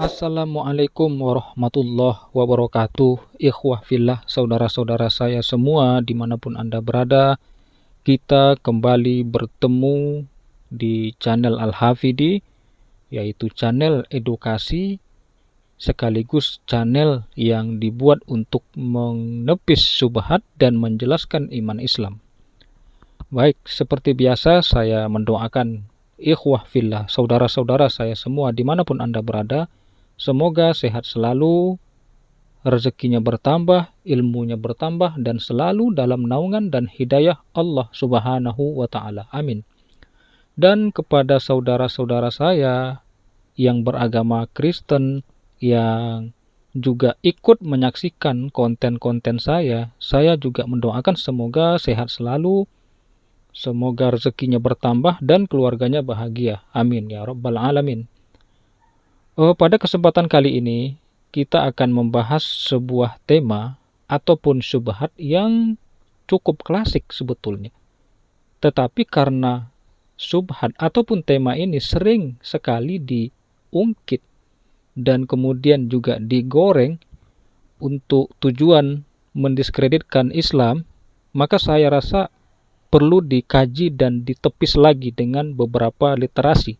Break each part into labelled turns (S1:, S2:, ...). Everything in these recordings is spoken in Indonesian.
S1: Assalamualaikum warahmatullahi wabarakatuh. Ikhwah fillah, saudara-saudara saya semua dimanapun Anda berada, kita kembali bertemu di channel Al-Hafidi, yaitu channel edukasi sekaligus channel yang dibuat untuk menepis syubhat dan menjelaskan iman Islam. Baik, seperti biasa saya mendoakan ikhwah fillah, saudara-saudara saya semua dimanapun Anda berada, semoga sehat selalu, rezekinya bertambah, ilmunya bertambah, dan selalu dalam naungan dan hidayah Allah Subhanahu wa Ta'ala. Amin. Dan kepada saudara-saudara saya yang beragama Kristen, yang juga ikut menyaksikan konten-konten saya juga mendoakan semoga sehat selalu, semoga rezekinya bertambah, dan keluarganya bahagia. Amin ya Rabbal Alamin. Pada kesempatan kali ini, kita akan membahas sebuah tema ataupun syubhat yang cukup klasik sebetulnya. Tetapi karena syubhat ataupun tema ini sering sekali diungkit dan kemudian juga digoreng untuk tujuan mendiskreditkan Islam, maka saya rasa perlu dikaji dan ditepis lagi dengan beberapa literasi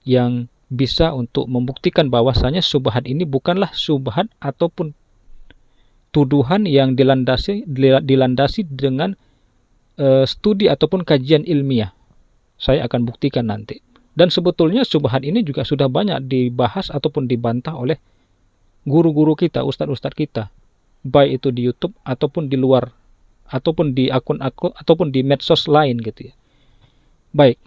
S1: yang bisa untuk membuktikan bahwasanya syubhat ini bukanlah syubhat ataupun tuduhan yang dilandasi dengan studi ataupun kajian ilmiah. Saya akan buktikan nanti. Dan sebetulnya syubhat ini juga sudah banyak dibahas ataupun dibantah oleh guru-guru kita, ustadz-ustadz kita, baik itu di YouTube ataupun di luar, ataupun di akun-akun ataupun di medsos lain gitu ya. Baik.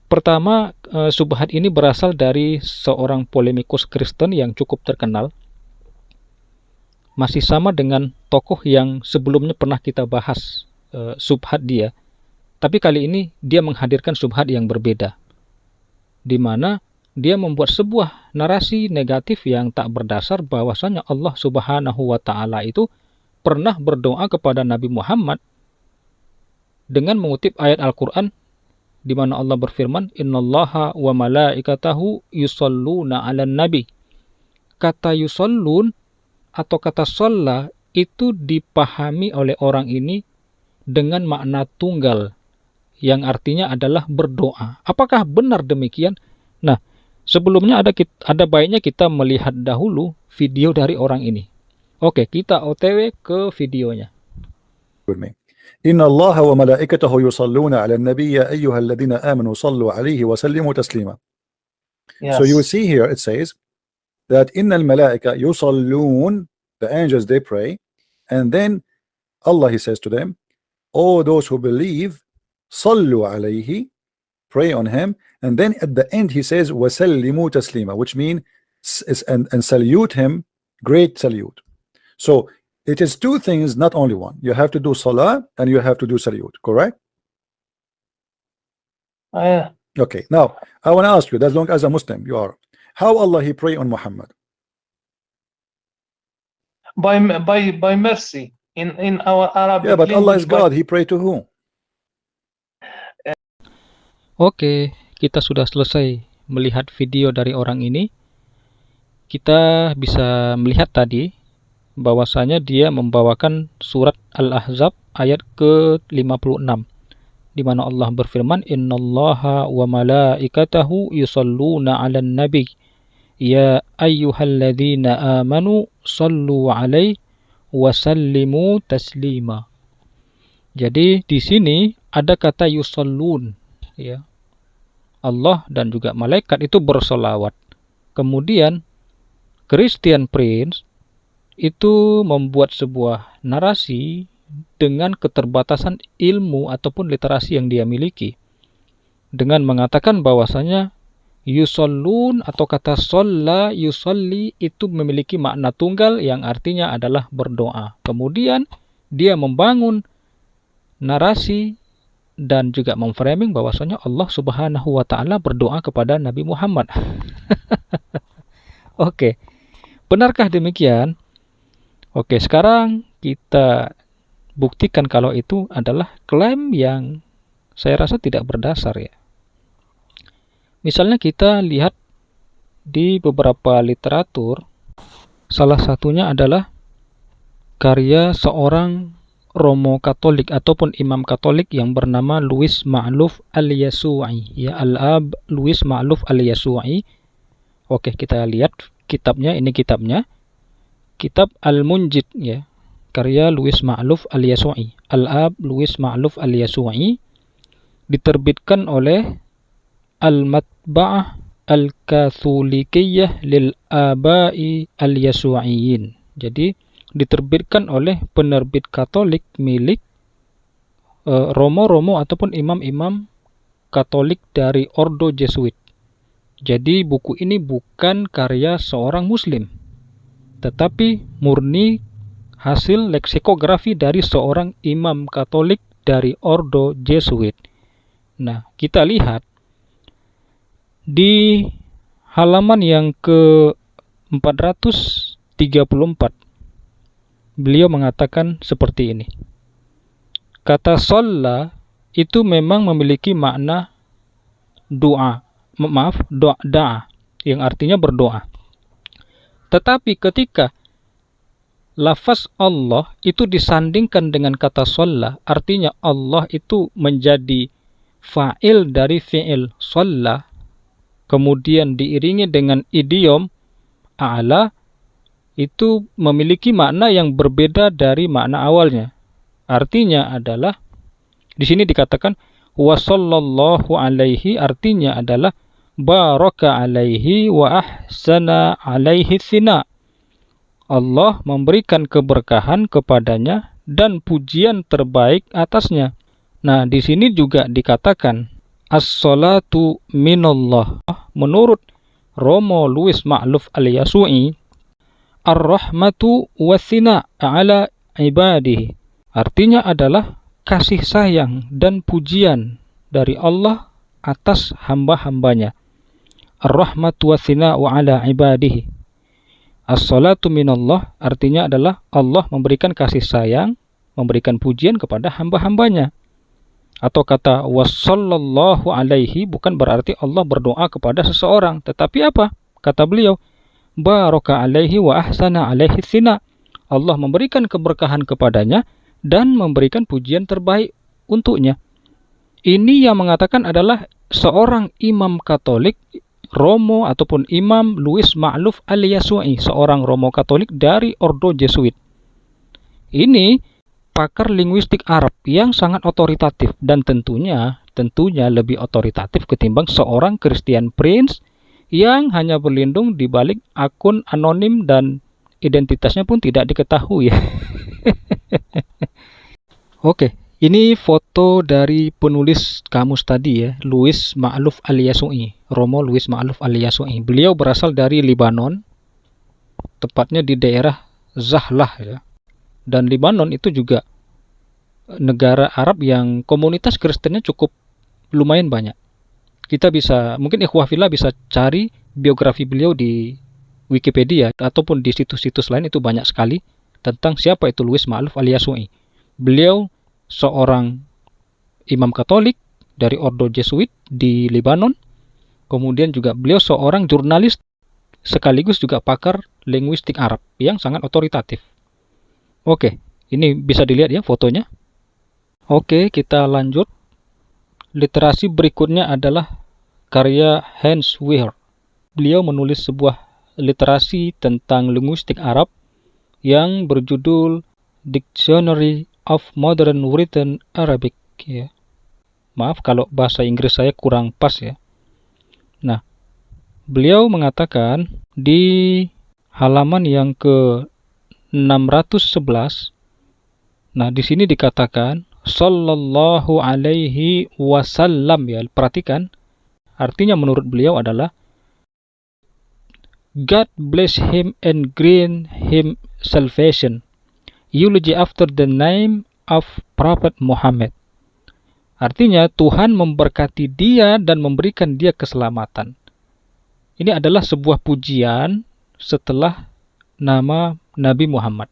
S1: Pertama, syubhat ini berasal dari seorang polemikus Kristen yang cukup terkenal. Masih sama dengan tokoh yang sebelumnya pernah kita bahas syubhat dia. Tapi kali ini dia menghadirkan syubhat yang berbeda, di mana dia membuat sebuah narasi negatif yang tak berdasar bahwasanya Allah Subhanahu wa Ta'ala itu pernah berdoa kepada Nabi Muhammad dengan mengutip ayat Al-Quran di mana Allah berfirman, Innallaha wa malaikatahu yusalluna 'alan nabi. Kata yusallun atau kata shalla itu dipahami oleh orang ini dengan makna tunggal, yang artinya adalah berdoa. Apakah benar demikian? Nah, sebelumnya ada baiknya kita melihat dahulu video dari orang ini. Oke, kita OTW ke videonya.
S2: إن الله وملائكته يصلون على النبي يا أيها الذين آمنوا صلوا عليه وسلموا تسليما.
S3: Yes.
S2: So you see here it says that إن الملائكة يصلون, the angels they pray, and then Allah he says to them, all those who believe صلوا عليه, pray on him, and then at the end he says وسلموا تسليما, which means and salute him, great salute. So it is two things, not only one. You have to do salah and you have to do salute, correct? Okay, now I want to ask you, as long as a Muslim you are, how Allah he pray on Muhammad?
S3: By mercy in our Arabic.
S2: Yeah, but Allah is God, he pray to whom?
S1: Oke, kita sudah selesai melihat video dari orang ini. Kita bisa melihat tadi bahwasanya dia membawakan surat Al-Ahzab ayat ke-56, di mana Allah berfirman, Innallaha wa malaikatahu yusalluna 'alan nabi ya ayyuhalladzina amanu sallu 'alaihi wa sallimu taslima. Jadi di sini ada kata yusallun, ya. Allah dan juga malaikat itu bersolawat. Kemudian Christian Prince itu membuat sebuah narasi dengan keterbatasan ilmu ataupun literasi yang dia miliki, dengan mengatakan bahwasanya yusallun atau kata sholla yusalli itu memiliki makna tunggal yang artinya adalah berdoa. Kemudian dia membangun narasi dan juga memframing bahwasanya Allah Subhanahu wa Ta'ala berdoa kepada Nabi Muhammad. Oke, benarkah demikian? Oke, sekarang kita buktikan kalau itu adalah klaim yang saya rasa tidak berdasar ya. Misalnya kita lihat di beberapa literatur. Salah satunya adalah karya seorang Romo Katolik ataupun Imam Katolik yang bernama Louis Ma'luf Al-Yasu'i, ya, Al-Ab Louis Ma'luf Al-Yasu'i. Oke, kita lihat kitabnya. Ini kitabnya, kitab Al-Munjid, ya, karya Louis Ma'luf Al-Yasu'i, Al-Ab Louis Ma'luf Al-Yasu'i, diterbitkan oleh Al-Matba'ah Al-Katholikiyah lil Aba'i Al-Yasu'iyin. Jadi diterbitkan oleh penerbit Katolik milik romo-romo ataupun imam-imam Katolik dari Ordo Jesuit. Jadi buku ini bukan karya seorang Muslim, tetapi murni hasil leksikografi dari seorang imam Katolik dari Ordo Jesuit. Nah, kita lihat di halaman yang ke-434. Beliau mengatakan seperti ini. Kata sholla itu memang memiliki makna doa. Doa, yang artinya berdoa. Tetapi ketika lafaz Allah itu disandingkan dengan kata sholla, artinya Allah itu menjadi fa'il dari fi'il sholla, kemudian diiringi dengan idiom a'la, itu memiliki makna yang berbeda dari makna awalnya. Artinya adalah, di sini dikatakan wa sallallahu alaihi, artinya adalah baraka alaihi wa ahsana alaihi thina. Allah memberikan keberkahan kepadanya dan pujian terbaik atasnya. Nah, di sini juga dikatakan as-salatu minallah. Menurut Romo Louis Ma'luf Al-Yasu'i, ar-rahmatu wathina ala ibadihi, artinya adalah kasih sayang dan pujian dari Allah atas hamba-hambanya. Ar-rahmatu wathina ala ibadihi. As-salatu minallah artinya adalah Allah memberikan kasih sayang, memberikan pujian kepada hamba-hambanya. Atau kata wassallallahu alaihi bukan berarti Allah berdoa kepada seseorang, tetapi apa? Kata beliau, baraka alaihi wa ahsana alaihi thina. Allah memberikan keberkahan kepadanya dan memberikan pujian terbaik untuknya. Ini yang mengatakan adalah seorang imam Katolik, Romo ataupun Imam Louis Ma'luf Al-Yasu'i, seorang Romo Katolik dari Ordo Jesuit. Ini pakar linguistik Arab yang sangat otoritatif dan tentunya lebih otoritatif ketimbang seorang Christian Prince yang hanya berlindung di balik akun anonim dan identitasnya pun tidak diketahui. Oke, ini foto dari penulis kamus tadi, ya, Louis Ma'luf Al-Yasu'i, Romo Louis Ma'luf Al-Yasu'i. Beliau berasal dari Libanon, tepatnya di daerah Zahlah, ya. Dan Libanon itu juga negara Arab yang komunitas Kristennya cukup lumayan banyak. Kita bisa, mungkin ikhwah fillah bisa cari biografi beliau di Wikipedia ataupun di situs-situs lain, itu banyak sekali tentang siapa itu Louis Ma'luf Al-Yasu'i. Beliau seorang imam Katolik dari Ordo Jesuit di Libanon. Kemudian juga beliau seorang jurnalis sekaligus juga pakar linguistik Arab yang sangat otoritatif. Oke, ini bisa dilihat ya fotonya. Oke, kita lanjut. Literasi berikutnya adalah karya Hans Wehr. Beliau menulis sebuah literasi tentang linguistik Arab yang berjudul Dictionary of Modern Written Arabic, ya. Maaf kalau bahasa Inggris saya kurang pas, ya. Nah, beliau mengatakan di halaman yang ke-611, nah di sini dikatakan sallallahu alaihi wasallam, ya. Perhatikan, artinya menurut beliau adalah God bless him and grant him salvation. Eulogy after the name of Prophet Muhammad. Artinya Tuhan memberkati dia dan memberikan dia keselamatan. Ini adalah sebuah pujian setelah nama Nabi Muhammad.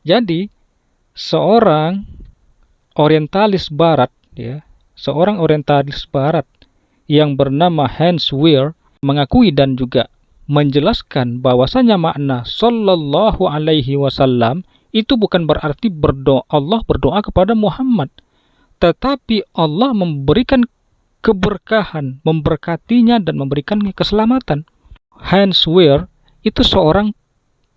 S1: Jadi seorang orientalis barat, ya, seorang orientalis barat yang bernama Hans Wehr mengakui dan juga menjelaskan bahwasanya makna sallallahu alaihi wasallam itu bukan berarti Allah berdoa kepada Muhammad, tetapi Allah memberikan keberkahan, memberkatinya dan memberikannya keselamatan. Hans Wehr itu seorang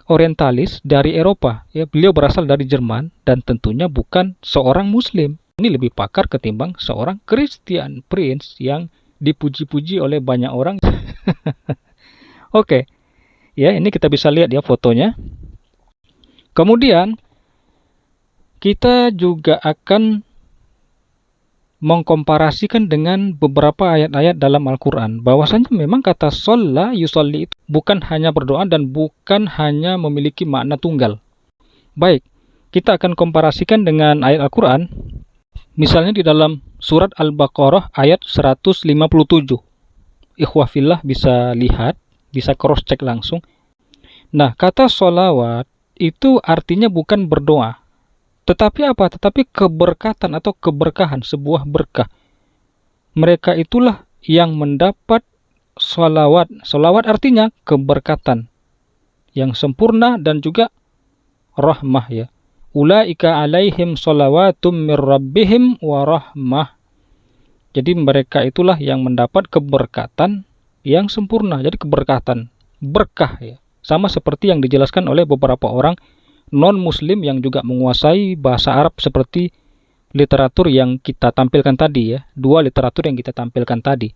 S1: orientalis dari Eropa, ya, beliau berasal dari Jerman dan tentunya bukan seorang Muslim. Ini lebih pakar ketimbang seorang Christian Prince yang dipuji-puji oleh banyak orang. Oke, ya, ini kita bisa lihat ya fotonya. Kemudian kita juga akan mengkomparasikan dengan beberapa ayat-ayat dalam Al-Quran, bahwasanya memang kata sholla yusolli itu bukan hanya berdoa dan bukan hanya memiliki makna tunggal. Baik, kita akan komparasikan dengan ayat Al-Quran, misalnya di dalam surat Al-Baqarah ayat 157. Ikhwah fillah bisa lihat, bisa cross check langsung. Nah, kata sholawat itu artinya bukan berdoa, tetapi apa? Tetapi keberkatan atau keberkahan, sebuah berkah. Mereka itulah yang mendapat sholawat. Sholawat artinya keberkatan yang sempurna dan juga rahmah, ya. Ulaika alaihim sholawatum mir rabbihim wa rahmah. Jadi mereka itulah yang mendapat keberkatan yang sempurna. Jadi keberkatan, berkah, ya. Sama seperti yang dijelaskan oleh beberapa orang non-muslim yang juga menguasai bahasa Arab seperti literatur yang kita tampilkan tadi, ya. Dua literatur yang kita tampilkan tadi.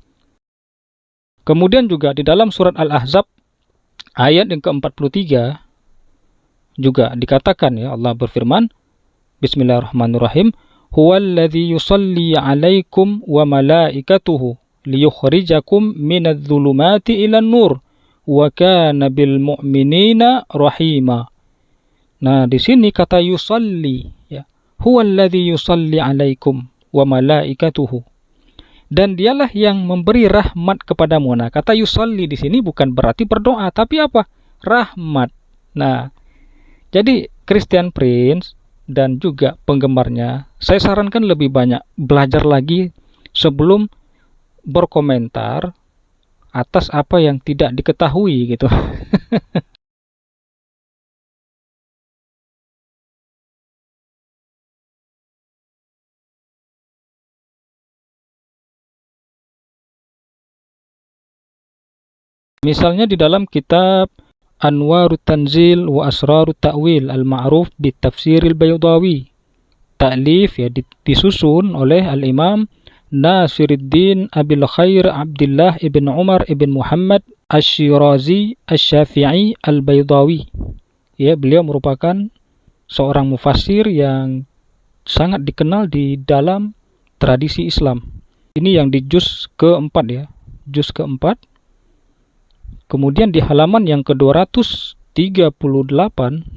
S1: Kemudian juga di dalam surat Al-Ahzab ayat yang ke-43 juga dikatakan, ya, Allah berfirman, Bismillahirrahmanirrahim, Huwallazi yusalli alaikum wa malaikatuhu liyukhrijakum minadh-dhulumati ilan nur wa kana bil mu'minina rahima. Nah, di sini kata yusalli, ya. Huwallazi yusalli alaikum wa malaikatuhu. Dan dialah yang memberi rahmat kepadamu. Nah, kata yusalli di sini bukan berarti berdoa, tapi apa? Rahmat. Nah, jadi Christian Prince dan juga penggemarnya, saya sarankan lebih banyak belajar lagi sebelum berkomentar atas apa yang tidak diketahui, gitu. Misalnya di dalam kitab Anwarut Tanzil wa Asrarut Ta'wil al-Ma'ruf bitafsiril Baydawi, ta'lif, ya, disusun oleh Al-Imam Nasiruddin Abil Khair Abdullah ibn Umar ibn Muhammad Ash-Shirazi Ash-Syafi'i Al-Baydawi. Ya, beliau merupakan seorang mufassir yang sangat dikenal di dalam tradisi Islam. Ini yang di juz keempat, ya, juz keempat. Kemudian di halaman yang ke-238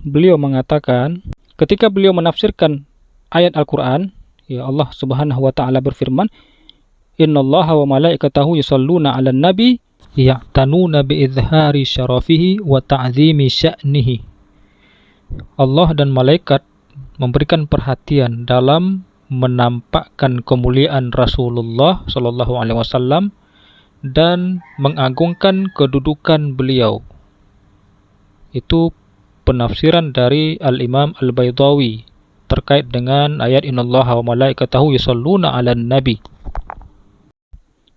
S1: beliau mengatakan, ketika beliau menafsirkan ayat Al-Quran, ya, Allah Subhanahu wa ta'ala berfirman, Innallaha wa malaikatahu yusalluna 'alan nabi ya'tanuna bi'idhari syarafihi wa ta'zimi sya'nihi. Allah dan malaikat memberikan perhatian dalam menampakkan kemuliaan Rasulullah sallallahu alaihi wasallam dan mengagungkan kedudukan beliau. Itu penafsiran dari Al-Imam Al-Baydawi terkait dengan ayat Innallaha wa malaikatahu yusalluna 'alan nabi.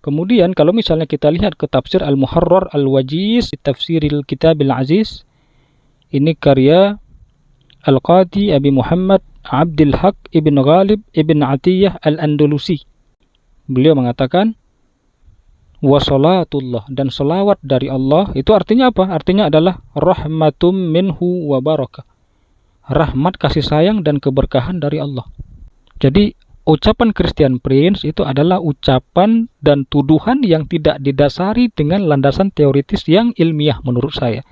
S1: Kemudian kalau misalnya kita lihat ke tafsir Al-Muharrar Al-Wajiz Tafsiril Kitabil Aziz, ini karya Al-Qadi Abi Muhammad Abdul Haq ibn Ghalib ibn Atiyah Al-Andalusi. Beliau mengatakan, Wasalatullah, dan salawat dari Allah itu artinya apa? Artinya adalah rahmatum minhu wa barakah. Rahmat, kasih sayang dan keberkahan dari Allah. Jadi ucapan Christian Prince itu adalah ucapan dan tuduhan yang tidak didasari dengan landasan teoritis yang ilmiah menurut saya.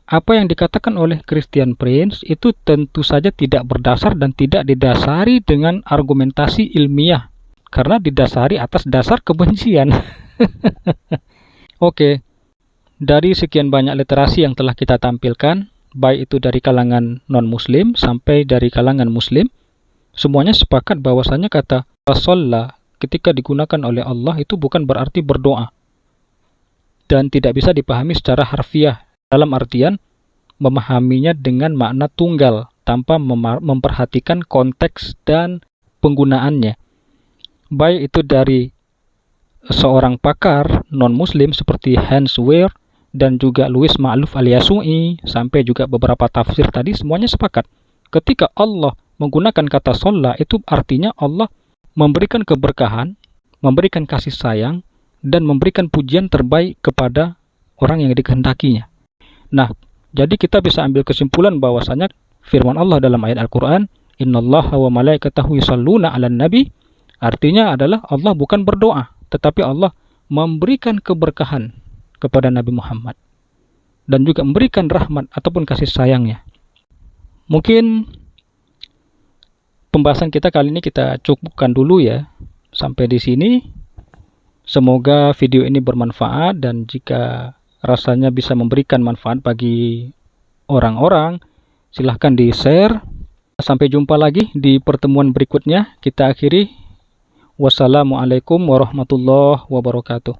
S1: Apa yang dikatakan oleh Christian Prince itu tentu saja tidak berdasar dan tidak didasari dengan argumentasi ilmiah, karena didasari atas dasar kebencian. Oke, dari sekian banyak literasi yang telah kita tampilkan, baik itu dari kalangan non-muslim sampai dari kalangan muslim, semuanya sepakat bahwasanya kata shalla ketika digunakan oleh Allah itu bukan berarti berdoa. dan tidak bisa dipahami secara harfiah, dalam artian memahaminya dengan makna tunggal tanpa memperhatikan konteks dan penggunaannya, baik itu dari seorang pakar non-muslim seperti Hans Wehr dan juga Louis Ma'luf al-Yasu'i, sampai juga beberapa tafsir tadi, semuanya sepakat ketika Allah menggunakan kata sholla itu artinya Allah memberikan keberkahan, memberikan kasih sayang, dan memberikan pujian terbaik kepada orang yang dikehendakinya. Nah, jadi kita bisa ambil kesimpulan bahwasanya firman Allah dalam ayat Al-Quran, innallaha wa malaikatahu yusalluna 'alan nabi, artinya adalah Allah bukan berdoa, tetapi Allah memberikan keberkahan kepada Nabi Muhammad dan juga memberikan rahmat ataupun kasih sayangnya. Mungkin pembahasan kita kali ini kita cukupkan dulu ya, sampai di sini. Semoga video ini bermanfaat, dan jika rasanya bisa memberikan manfaat bagi orang-orang, silahkan di-share. Sampai jumpa lagi di pertemuan berikutnya. Kita akhiri. Wassalamualaikum warahmatullahi wabarakatuh.